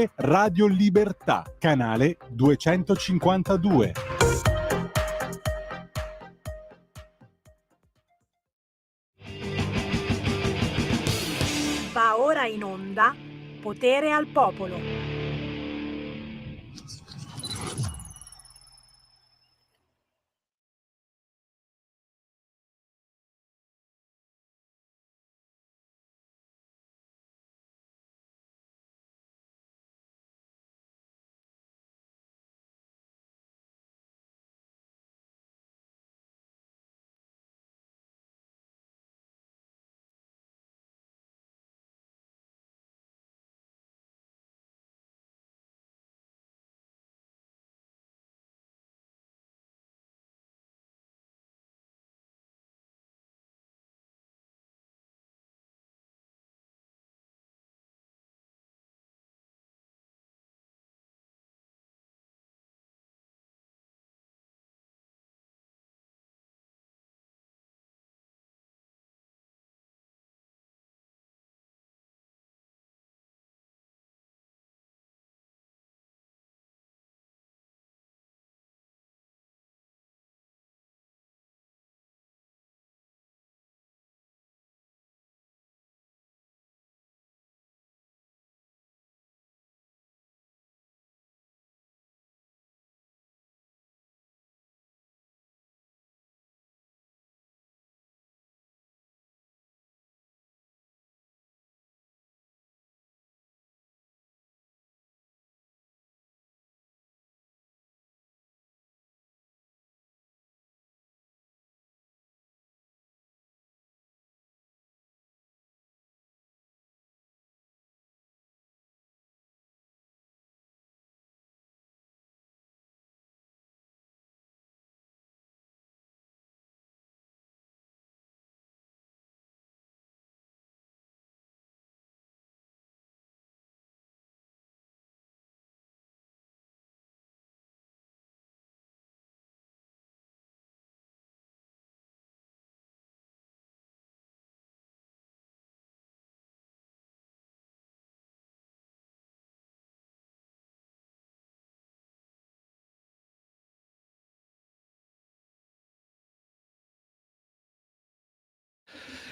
oppure Radio Libertà, canale 252. Va ora in onda Potere al Popolo.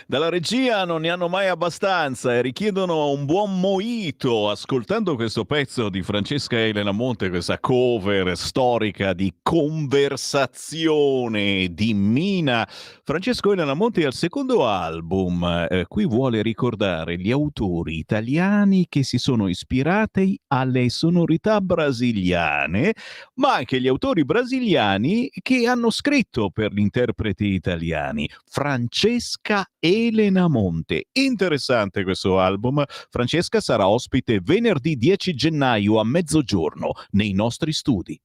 Dalla regia non ne hanno mai abbastanza e richiedono un buon mojito. Ascoltando questo pezzo di Francesca Elena Monte, questa cover storica di Conversazione di Mina, Francesco Elena Monte al secondo album. Qui vuole ricordare gli autori italiani che si sono ispirati alle sonorità brasiliane, ma anche gli autori brasiliani che hanno scritto per gli interpreti italiani. Francesca Elena Monte. Interessante questo album. Francesca sarà ospite venerdì 10 gennaio a mezzogiorno nei nostri studi.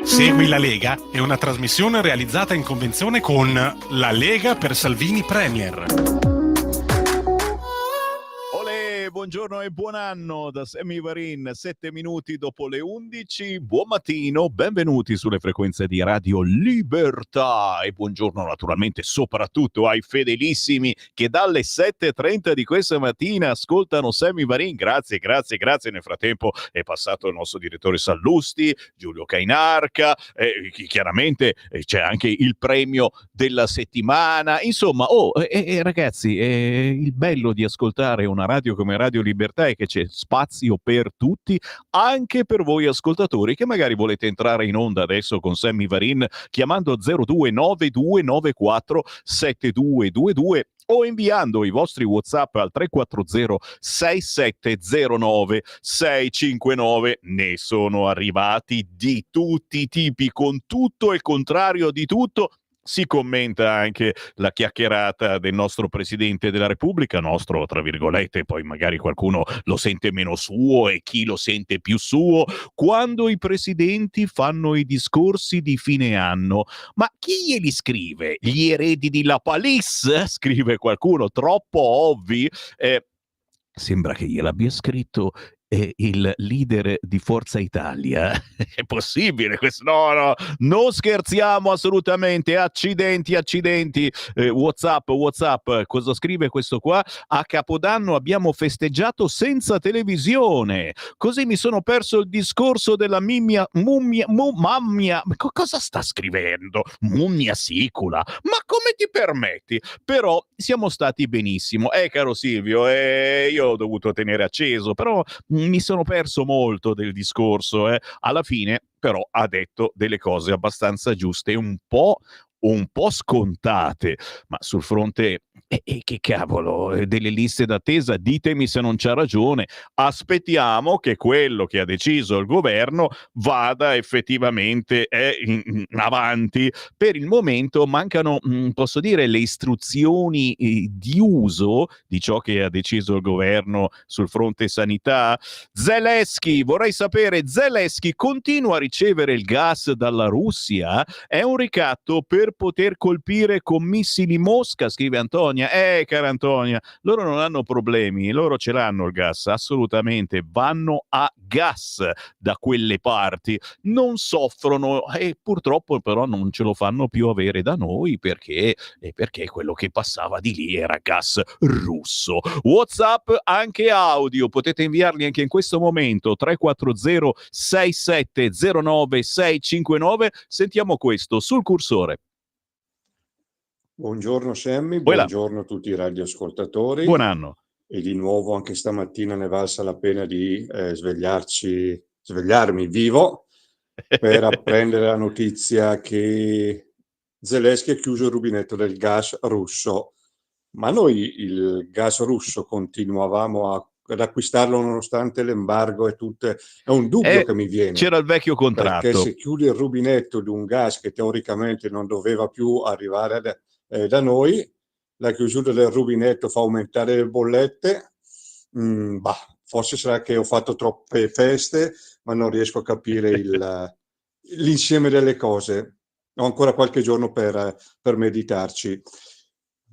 Segui la Lega è una trasmissione realizzata in convenzione con La Lega per Salvini Premier. Buongiorno e buon anno da Sammy Varin, 7 minuti dopo le 11. Buon mattino, benvenuti sulle frequenze di Radio Libertà e buongiorno naturalmente soprattutto ai fedelissimi che dalle 7:30 di questa mattina ascoltano Sammy Varin. Grazie. Nel frattempo è passato il nostro direttore Sallusti, Giulio Cainarca, chiaramente c'è anche il premio della settimana. Insomma, ragazzi, il bello di ascoltare una radio come Radio Libertà è che c'è spazio per tutti, anche per voi ascoltatori che magari volete entrare in onda adesso con Sammy Varin chiamando 0292947222 o inviando i vostri WhatsApp al 340 6709 659. Ne sono arrivati di tutti i tipi, con tutto e il contrario di tutto. Si commenta anche la chiacchierata del nostro Presidente della Repubblica, nostro tra virgolette, poi magari qualcuno lo sente meno suo e chi lo sente più suo, quando i presidenti fanno i discorsi di fine anno. Ma chi glieli scrive? Gli eredi di La Palisse? Scrive qualcuno, troppo ovvi. Sembra che gliel'abbia scritto il leader di Forza Italia? È possibile questo? No, non scherziamo assolutamente. Accidenti. WhatsApp, cosa scrive questo qua? A Capodanno abbiamo festeggiato senza televisione, così mi sono perso il discorso della mammia. Cosa sta scrivendo? Mummia sicula? Ma come ti permetti? Però siamo stati benissimo. Caro Silvio, io ho dovuto tenere acceso, però mi sono perso molto del discorso. Alla fine, però, ha detto delle cose abbastanza giuste, un po' scontate, ma sul fronte che cavolo, delle liste d'attesa, ditemi se non c'ha ragione. Aspettiamo che quello che ha deciso il governo vada effettivamente in avanti. Per il momento mancano, posso dire, le istruzioni di uso di ciò che ha deciso il governo sul fronte sanità. Zelensky, vorrei sapere, Zelensky continua a ricevere il gas dalla Russia? È un ricatto per poter colpire con missili Mosca, scrive Antonia. Cara Antonia, loro non hanno problemi, loro ce l'hanno il gas, assolutamente, vanno a gas da quelle parti, non soffrono e purtroppo però non ce lo fanno più avere da noi perché quello che passava di lì era gas russo. WhatsApp anche audio, potete inviarli anche in questo momento 340 6709 659. Sentiamo questo sul cursore. Buongiorno Sammy, Voilà. buongiorno a tutti i radioascoltatori. Buon anno. E di nuovo anche stamattina ne valsa la pena di svegliarmi vivo per apprendere la notizia che Zelensky ha chiuso il rubinetto del gas russo. Ma noi il gas russo continuavamo ad acquistarlo nonostante l'embargo e tutte. È un dubbio che mi viene. C'era il vecchio contratto. Perché se chiudi il rubinetto di un gas che teoricamente non doveva più arrivare da noi, la chiusura del rubinetto fa aumentare le bollette. Forse sarà che ho fatto troppe feste, ma non riesco a capire l'insieme delle cose. Ho ancora qualche giorno per meditarci.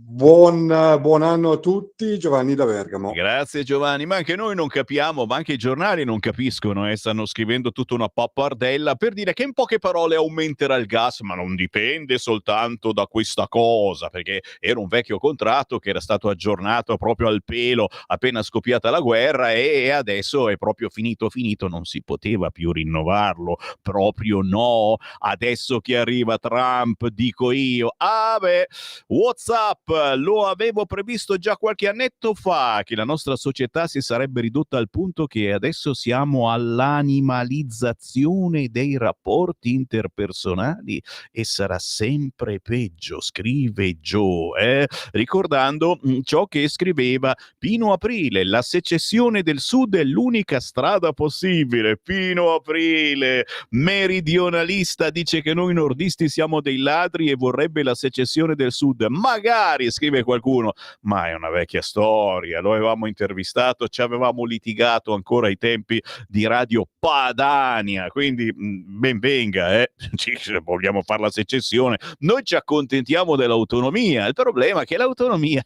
Buon anno a tutti, Giovanni da Bergamo. Grazie Giovanni, ma anche noi non capiamo, ma anche i giornali non capiscono, stanno scrivendo tutta una pappardella per dire che in poche parole aumenterà il gas, ma non dipende soltanto da questa cosa, perché era un vecchio contratto che era stato aggiornato proprio al pelo appena scoppiata la guerra e adesso è proprio finito, non si poteva più rinnovarlo, proprio no. Adesso che arriva Trump, dico io, WhatsApp, lo avevo previsto già qualche annetto fa che la nostra società si sarebbe ridotta al punto che adesso siamo all'animalizzazione dei rapporti interpersonali e sarà sempre peggio, scrive Joe, ricordando ciò che scriveva Pino Aprile: la secessione del Sud è l'unica strada possibile. Pino Aprile, meridionalista, dice che noi nordisti siamo dei ladri e vorrebbe la secessione del Sud. Magari, scrive qualcuno, ma è una vecchia storia, lo avevamo intervistato, ci avevamo litigato ancora ai tempi di Radio Padania, quindi ben venga, vogliamo fare la secessione, noi ci accontentiamo dell'autonomia. Il problema è che l'autonomia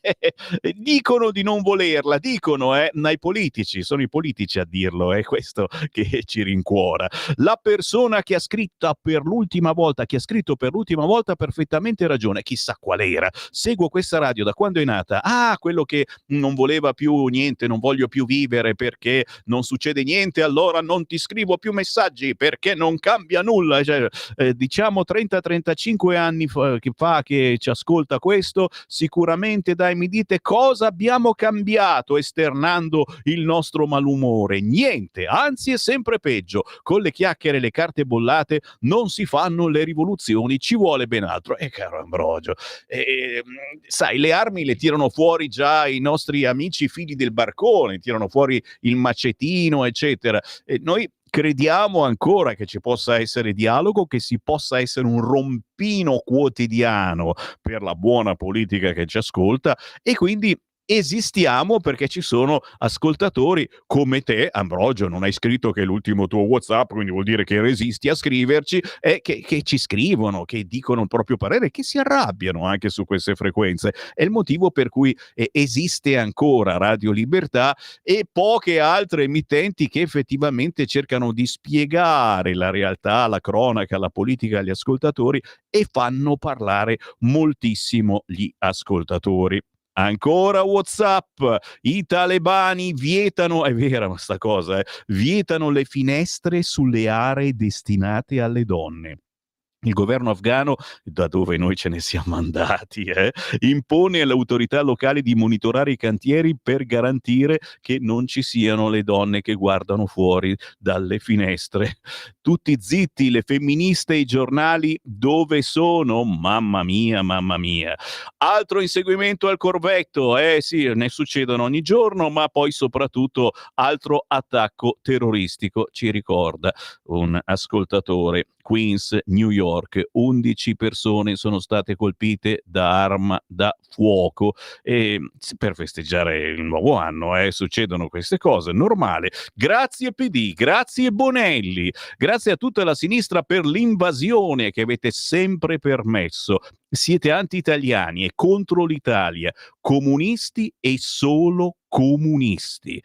dicono di non volerla, dicono ai politici, sono i politici a dirlo, è questo che ci rincuora. La persona che ha scritto per l'ultima volta ha perfettamente ragione, chissà qual era. Seguo questa radio da quando è nata. Quello che non voleva più niente, non voglio più vivere perché non succede niente, allora non ti scrivo più messaggi perché non cambia nulla. Diciamo 30-35 anni fa che ci ascolta questo, sicuramente dai, mi dite cosa abbiamo cambiato esternando il nostro malumore? Niente, anzi è sempre peggio. Con le chiacchiere e le carte bollate non si fanno le rivoluzioni, ci vuole ben altro. Caro Ambrogio, sai, le armi le tirano fuori già i nostri amici figli del barcone, tirano fuori il macetino, eccetera. E noi crediamo ancora che ci possa essere dialogo, che si possa essere un rompino quotidiano per la buona politica che ci ascolta, e quindi esistiamo perché ci sono ascoltatori come te, Ambrogio. Non hai scritto che è l'ultimo tuo WhatsApp, quindi vuol dire che resisti a scriverci, e che ci scrivono, che dicono il proprio parere, che si arrabbiano anche su queste frequenze. È il motivo per cui esiste ancora Radio Libertà e poche altre emittenti che effettivamente cercano di spiegare la realtà, la cronaca, la politica agli ascoltatori e fanno parlare moltissimo gli ascoltatori. Ancora WhatsApp, i talebani vietano, è vera questa cosa, vietano le finestre sulle aree destinate alle donne. Il governo afghano, da dove noi ce ne siamo andati, impone alle autorità locali di monitorare i cantieri per garantire che non ci siano le donne che guardano fuori dalle finestre. Tutti zitti, le femministe e i giornali dove sono? Mamma mia, mamma mia. Altro inseguimento al corvetto, sì, ne succedono ogni giorno, ma poi soprattutto altro attacco terroristico, ci ricorda un ascoltatore. Queens, New York, 11 persone sono state colpite da arma da fuoco e per festeggiare il nuovo anno succedono queste cose, normale. Grazie PD, grazie Bonelli, grazie a tutta la sinistra per l'invasione che avete sempre permesso. Siete anti-italiani e contro l'Italia, comunisti e solo comunisti.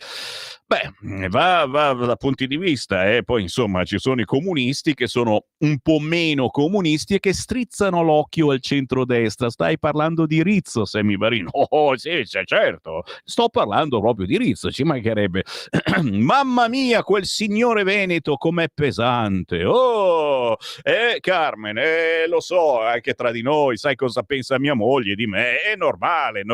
Beh, va da punti di vista, poi insomma ci sono i comunisti che sono un po' meno comunisti e che strizzano l'occhio al centrodestra. Stai parlando di Rizzo, Semivarino? Oh sì, certo, sto parlando proprio di Rizzo, ci mancherebbe. Mamma mia, quel signore Veneto com'è pesante. Oh, Carmen, lo so, anche tra di noi, sai cosa pensa mia moglie di me? È normale,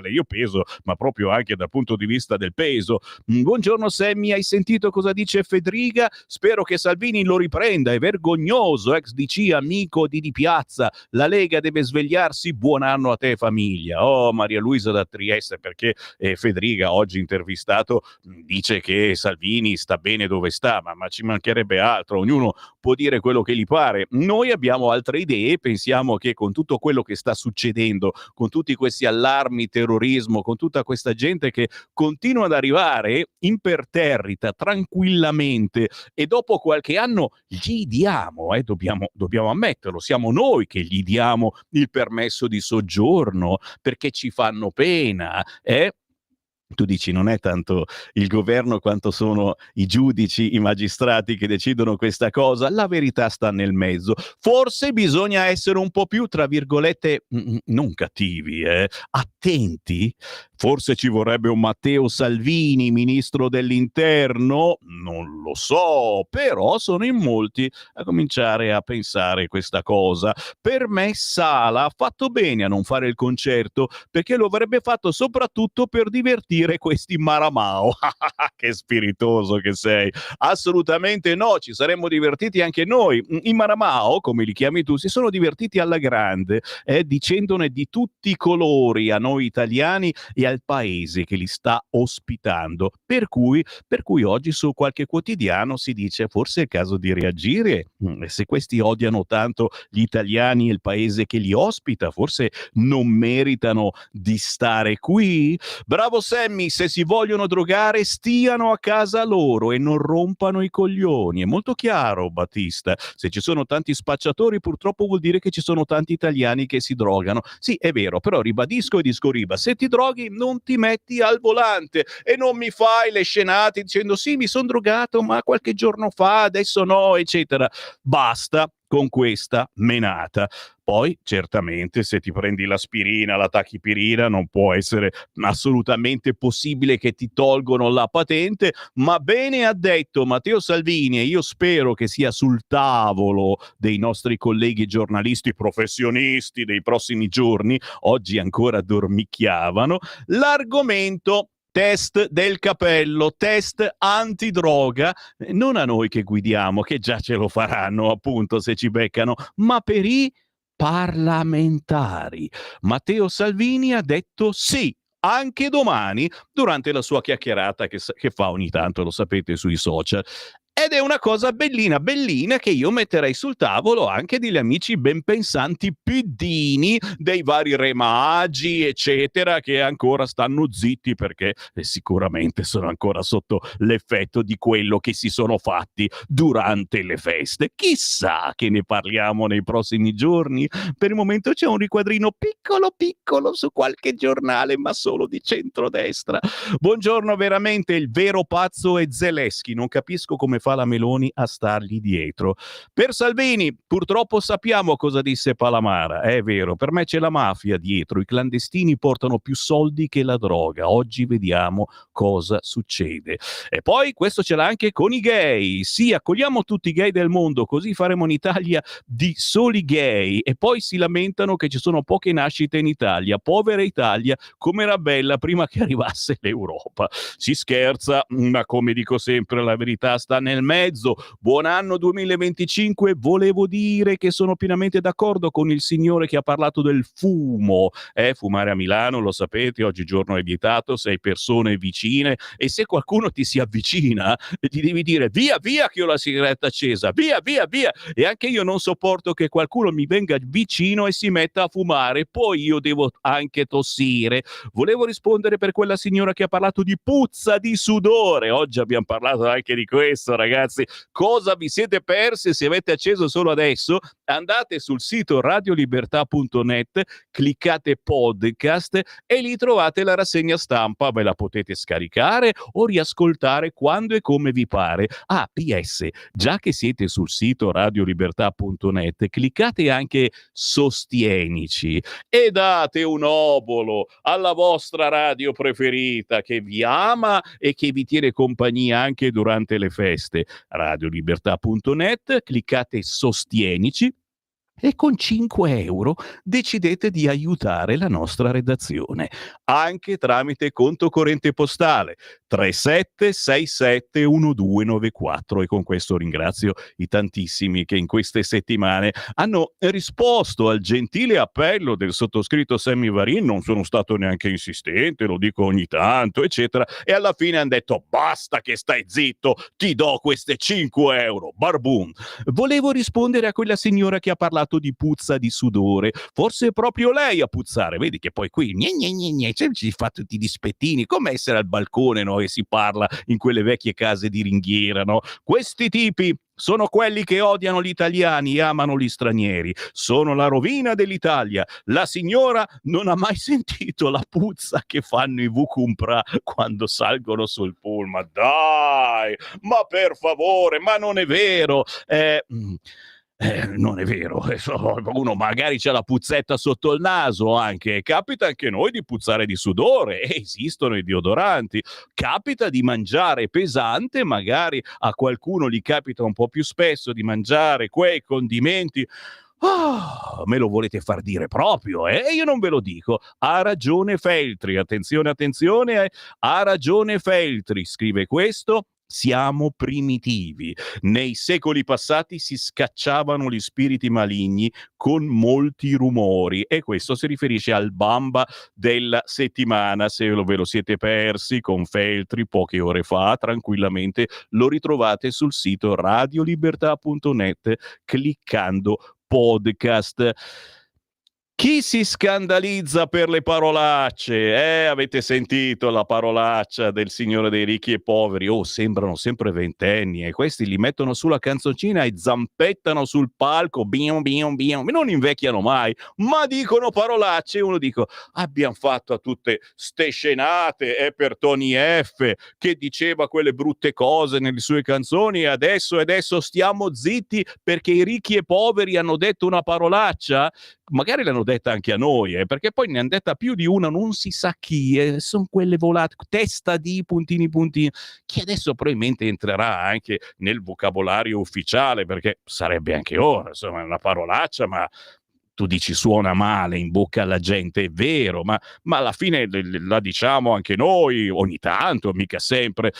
io peso, ma proprio anche dal punto di vista del peso. Buongiorno Sammy, hai sentito cosa dice Federica? Spero che Salvini lo riprenda, è vergognoso, ex DC, amico di Piazza, la Lega deve svegliarsi, buon anno a te e famiglia. Oh, Maria Luisa da Trieste, perché Federica oggi intervistato dice che Salvini sta bene dove sta, ma ci mancherebbe altro, ognuno può dire quello che gli pare. Noi abbiamo altre idee, pensiamo che con tutto quello che sta succedendo, con tutti questi allarmi terrorismo, con tutta questa gente che continua ad arrivare imperterrita, tranquillamente, e dopo qualche anno gli diamo, dobbiamo ammetterlo, siamo noi che gli diamo il permesso di soggiorno perché ci fanno pena, Tu dici non è tanto il governo quanto sono i giudici, i magistrati che decidono questa cosa. La verità sta nel mezzo. Forse bisogna essere un po' più, tra virgolette, non cattivi, attenti. Forse ci vorrebbe un Matteo Salvini, ministro dell'interno? Non lo so, però sono in molti a cominciare a pensare questa cosa. Per me Sala ha fatto bene a non fare il concerto, perché lo avrebbe fatto soprattutto per divertire questi Maramao. Che spiritoso che sei. Assolutamente no, ci saremmo divertiti anche noi. I Maramao, come li chiami tu, si sono divertiti alla grande, dicendone di tutti i colori a noi italiani e al paese che li sta ospitando. Per cui oggi su qualche quotidiano si dice forse è il caso di reagire. Se questi odiano tanto gli italiani e il paese che li ospita, forse non meritano di stare qui. Bravo Sammy, se si vogliono drogare stiano a casa loro e non rompano i coglioni. È molto chiaro, Battista. Se ci sono tanti spacciatori, purtroppo vuol dire che ci sono tanti italiani che si drogano. Sì, è vero, però ribadisco e discoriba, se ti droghi non ti metti al volante e non mi fai le scenate dicendo sì, mi sono drogato ma qualche giorno fa, adesso no, eccetera. Basta con questa menata. Poi certamente se ti prendi l'aspirina, la tachipirina, non può essere assolutamente possibile che ti tolgono la patente, ma bene ha detto Matteo Salvini, e io spero che sia sul tavolo dei nostri colleghi giornalisti professionisti dei prossimi giorni, oggi ancora dormicchiavano, l'argomento test del capello, test antidroga, non a noi che guidiamo, che già ce lo faranno appunto se ci beccano, ma per i parlamentari. Matteo Salvini ha detto sì, anche domani, durante la sua chiacchierata che fa ogni tanto, lo sapete, sui social. ed è una cosa bellina, bellina, che io metterei sul tavolo anche degli amici ben pensanti piddini dei vari re magi, eccetera, che ancora stanno zitti perché sicuramente sono ancora sotto l'effetto di quello che si sono fatti durante le feste. Chissà che ne parliamo nei prossimi giorni. Per il momento c'è un riquadrino piccolo piccolo su qualche giornale, ma solo di centrodestra. Buongiorno, veramente il vero pazzo è Zelensky, non capisco come fa la Meloni a stargli dietro. Per Salvini, purtroppo sappiamo cosa disse Palamara, è vero, per me c'è la mafia dietro, i clandestini portano più soldi che la droga, oggi vediamo cosa succede. E poi questo ce l'ha anche con i gay, sì, accogliamo tutti i gay del mondo, così faremo un'Italia di soli gay, e poi si lamentano che ci sono poche nascite in Italia, povera Italia, come era bella prima che arrivasse l'Europa. Si scherza, ma come dico sempre la verità sta nel mezzo. Buon anno 2025, volevo dire che sono pienamente d'accordo con il signore che ha parlato del fumo, fumare a Milano, lo sapete, oggigiorno è vietato, 6 persone vicine, e se qualcuno ti si avvicina ti devi dire via via che ho la sigaretta accesa, via via via, e anche io non sopporto che qualcuno mi venga vicino e si metta a fumare, poi io devo anche tossire. Volevo rispondere per quella signora che ha parlato di puzza di sudore, oggi abbiamo parlato anche di questo, ragazzi. Cosa vi siete persi se avete acceso solo adesso? Andate sul sito radiolibertà.net, cliccate podcast e lì trovate la rassegna stampa, ve la potete scaricare o riascoltare quando e come vi pare. Ah, PS, già che siete sul sito radiolibertà.net, cliccate anche sostienici e date un obolo alla vostra radio preferita che vi ama e che vi tiene compagnia anche durante le feste. Radiolibertà.net, cliccate sostienici e con 5 euro decidete di aiutare la nostra redazione, anche tramite conto corrente postale 37671294, e con questo ringrazio i tantissimi che in queste settimane hanno risposto al gentile appello del sottoscritto Sammy Varin. Non sono stato neanche insistente, lo dico ogni tanto, eccetera, e alla fine hanno detto basta che stai zitto, ti do queste 5 euro, barbun. Volevo rispondere a quella signora che ha parlato di puzza di sudore, forse è proprio lei a puzzare, vedi che poi qui ci fa tutti i dispettini, come essere al balcone, no? E si parla in quelle vecchie case di ringhiera, no? Questi tipi sono quelli che odiano gli italiani e amano gli stranieri, sono la rovina dell'Italia. La signora non ha mai sentito la puzza che fanno i Vukumpra quando salgono sul pullman, dai, ma per favore, ma non è vero. Non è vero, uno magari c'ha la puzzetta sotto il naso, anche capita anche noi di puzzare di sudore, esistono i deodoranti, capita di mangiare pesante, magari a qualcuno gli capita un po' più spesso di mangiare quei condimenti. Me lo volete far dire proprio, io non ve lo dico. Ha ragione Feltri, attenzione, attenzione, ha ragione Feltri, scrive questo. Siamo primitivi. Nei secoli passati si scacciavano gli spiriti maligni con molti rumori, e questo si riferisce al Bamba della settimana. Se ve lo siete persi con Feltri poche ore fa, tranquillamente lo ritrovate sul sito radiolibertà.net cliccando podcast. Chi si scandalizza per le parolacce? Avete sentito la parolaccia del signore dei ricchi e poveri? Sembrano sempre ventenni, e questi li mettono sulla canzoncina e zampettano sul palco, biom biom biom, non invecchiano mai, ma dicono parolacce. Uno dico, abbiamo fatto a tutte ste scenate, è per Tony F che diceva quelle brutte cose nelle sue canzoni, e adesso stiamo zitti perché i ricchi e poveri hanno detto una parolaccia? Magari l'hanno detta anche a noi, perché poi ne hanno detta più di una, non si sa chi, sono quelle volate, testa di puntini puntini, che adesso probabilmente entrerà anche nel vocabolario ufficiale, perché sarebbe anche ora, insomma, una parolaccia, ma tu dici suona male in bocca alla gente, è vero, ma alla fine la diciamo anche noi, ogni tanto, mica sempre.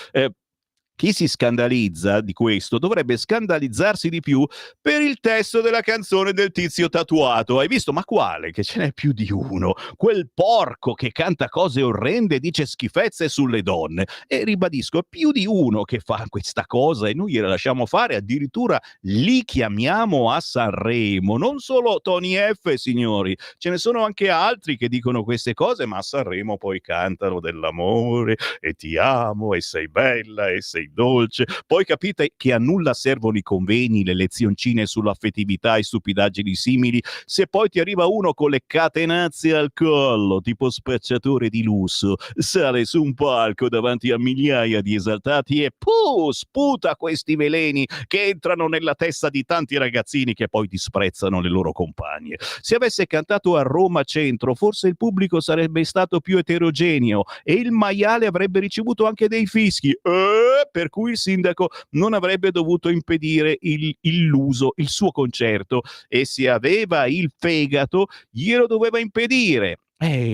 Chi si scandalizza di questo dovrebbe scandalizzarsi di più per il testo della canzone del tizio tatuato. Hai visto? Ma quale? Che ce n'è più di uno. Quel porco che canta cose orrende e dice schifezze sulle donne. E ribadisco, è più di uno che fa questa cosa e noi gliela lasciamo fare. Addirittura li chiamiamo a Sanremo. Non solo Tony F, signori. Ce ne sono anche altri che dicono queste cose, ma a Sanremo poi cantano dell'amore e ti amo e sei bella e sei dolce. Poi capite che a nulla servono i convegni, le lezioncine sull'affettività e stupidaggini simili, se poi ti arriva uno con le catenazze al collo, tipo spacciatore di lusso, sale su un palco davanti a migliaia di esaltati e sputa questi veleni che entrano nella testa di tanti ragazzini che poi disprezzano le loro compagne. Se avesse cantato a Roma Centro, forse il pubblico sarebbe stato più eterogeneo e il maiale avrebbe ricevuto anche dei fischi, per cui il sindaco non avrebbe dovuto impedire il suo concerto, e se aveva il fegato glielo doveva impedire.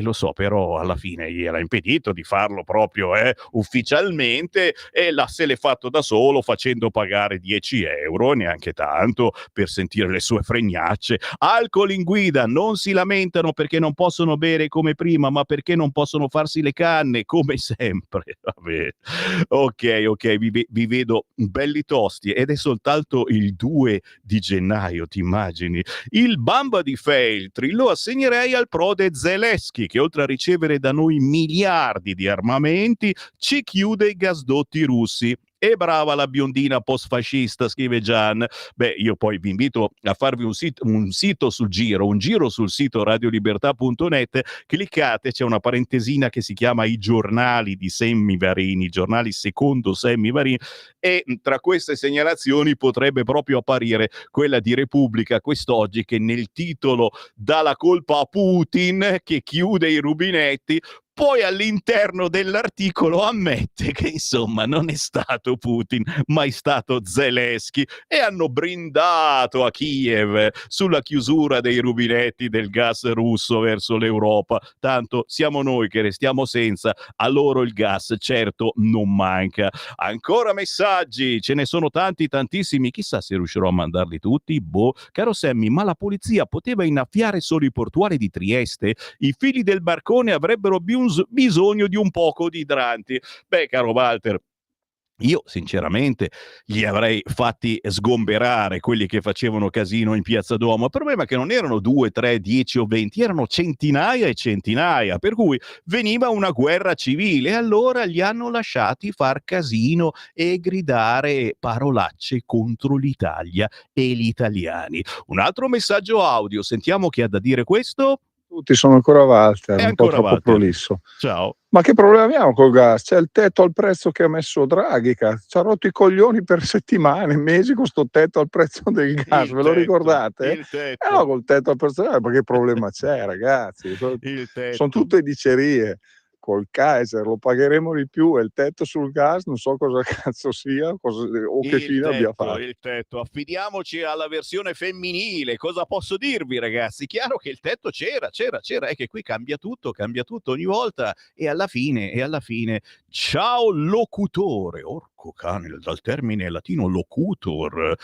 Lo so, però alla fine gli era impedito di farlo proprio ufficialmente, e se l'è fatto da solo facendo pagare 10 euro, neanche tanto, per sentire le sue fregnacce. Alcol in guida, non si lamentano perché non possono bere come prima, ma perché non possono farsi le canne, come sempre. Vabbè. Ok, vi vedo belli tosti ed è soltanto il 2 di gennaio, ti immagini? Il Bamba di Feltri lo assegnerei al prode Zelensky, che oltre a ricevere da noi miliardi di armamenti ci chiude i gasdotti russi. E brava la biondina post-fascista, scrive Gian. Beh, io poi vi invito a farvi un sito sul giro, un giro sul sito radiolibertà.net, cliccate, c'è una parentesina che si chiama I giornali di Sammy Varini, i giornali secondo Sammy Varini, e tra queste segnalazioni potrebbe proprio apparire quella di Repubblica quest'oggi, che nel titolo dà la colpa a Putin che chiude i rubinetti, poi all'interno dell'articolo ammette che insomma non è stato Putin, ma è stato Zelensky, e hanno brindato a Kiev sulla chiusura dei rubinetti del gas russo verso l'Europa. Tanto siamo noi che restiamo senza, a loro il gas certo non manca. Ancora messaggi, ce ne sono tanti, tantissimi, chissà se riuscirò a mandarli tutti. Caro Sammy, ma la polizia poteva innaffiare solo i portuali di Trieste? I fili del barcone avrebbero bisogno di un poco di idranti. Beh, caro Walter, io sinceramente li avrei fatti sgomberare quelli che facevano casino in Piazza Duomo. Il problema è che non erano 2, 3, 10 o 20, erano centinaia e centinaia, per cui veniva una guerra civile, e allora li hanno lasciati far casino e gridare parolacce contro l'Italia e gli italiani. Un altro messaggio audio, sentiamo chi ha da dire questo. Tutti, sono ancora Walter, È un po' ancora troppo Walter. prolisso. Ciao. Ma che problema abbiamo col gas? C'è il tetto al prezzo che ha messo Draghi, ci ha rotto i coglioni per settimane, mesi con sto tetto al prezzo del gas, ve lo ricordate? Il tetto. No, col tetto al prezzo del gas, ma che problema c'è, ragazzi? Il tetto. Sono tutte dicerie. Col Kaiser lo pagheremo di più, e il tetto sul gas non so cosa cazzo sia, o che fine abbia fatto. Il tetto, affidiamoci alla versione femminile. Cosa posso dirvi, ragazzi? Chiaro che il tetto c'era, è che qui cambia tutto ogni volta, e alla fine ciao locutore, orco cane, dal termine latino locutor,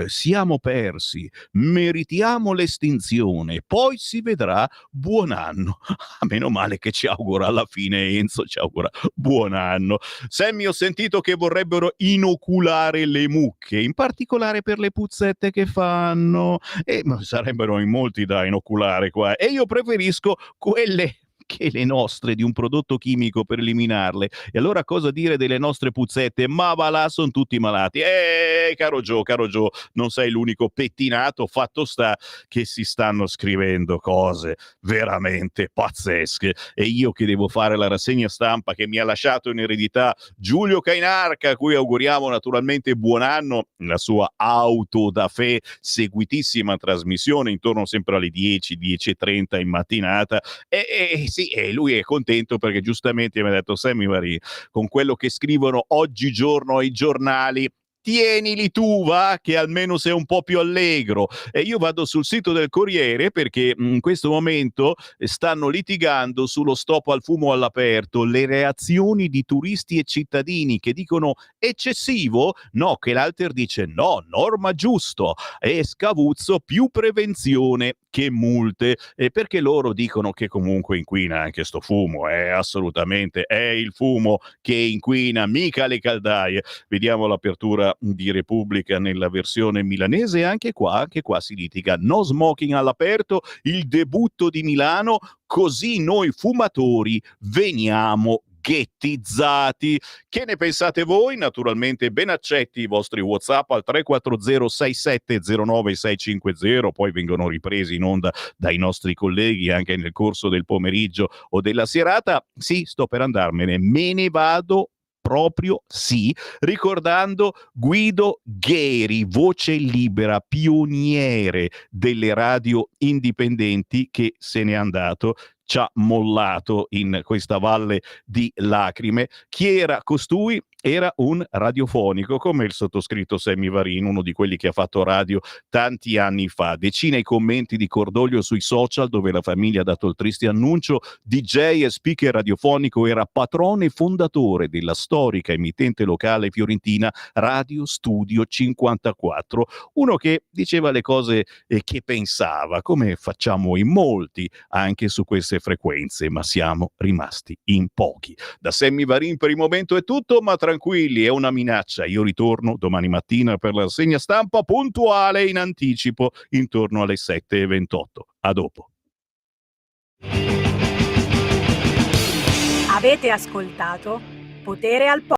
siamo persi, meritiamo l'estinzione, poi si vedrà, buon anno. Meno male che ci augura alla fine Enzo, ci augura buon anno. Sammy, ho sentito che vorrebbero inoculare le mucche, in particolare per le puzzette che fanno, e sarebbero in molti da inoculare qua, e io preferisco quelle che le nostre, di un prodotto chimico per eliminarle. E allora cosa dire delle nostre puzzette? Ma va là, sono tutti malati. Caro Joe, non sei l'unico pettinato, fatto sta che si stanno scrivendo cose veramente pazzesche, e io che devo fare la rassegna stampa che mi ha lasciato in eredità Giulio Cainarca, a cui auguriamo naturalmente buon anno, la sua auto da fe, seguitissima trasmissione intorno sempre alle 10:30 in mattinata, sì, e lui è contento perché giustamente mi ha detto: Sammy Varini, con quello che scrivono oggigiorno i giornali tienili tu, va, che almeno sei un po' più allegro. E io vado sul sito del Corriere perché in questo momento stanno litigando sullo stop al fumo all'aperto, le reazioni di turisti e cittadini che dicono eccessivo, no, che l'Alter dice no, norma giusto, e Scavuzzo più prevenzione che multe, perché loro dicono che comunque inquina anche sto fumo, assolutamente, è il fumo che inquina, mica le caldaie. Vediamo l'apertura di Repubblica nella versione milanese, anche qua si litiga, no smoking all'aperto, il debutto di Milano, così noi fumatori veniamo ghettizzati. Che ne pensate voi? Naturalmente ben accetti i vostri WhatsApp al 340 6709 650, poi vengono ripresi in onda dai nostri colleghi anche nel corso del pomeriggio o della serata. Sì, sto per andarmene, me ne vado proprio sì, ricordando Guido Gheri, voce libera, pioniere delle radio indipendenti, che se n'è andato, ci ha mollato in questa valle di lacrime. Chi era costui? Era un radiofonico come il sottoscritto Sammy Varin, uno di quelli che ha fatto radio tanti anni fa. Decine i commenti di cordoglio sui social dove la famiglia ha dato il triste annuncio. DJ e speaker radiofonico, era patrone e fondatore della storica emittente locale fiorentina Radio Studio 54, uno che diceva le cose che pensava, come facciamo in molti anche su queste frequenze, ma siamo rimasti in pochi. Da Sammy Varin per il momento è tutto, ma tranquilli, è una minaccia. Io ritorno domani mattina per la rassegna stampa puntuale in anticipo intorno alle 7:28. A dopo. Avete ascoltato Potere al Popolo.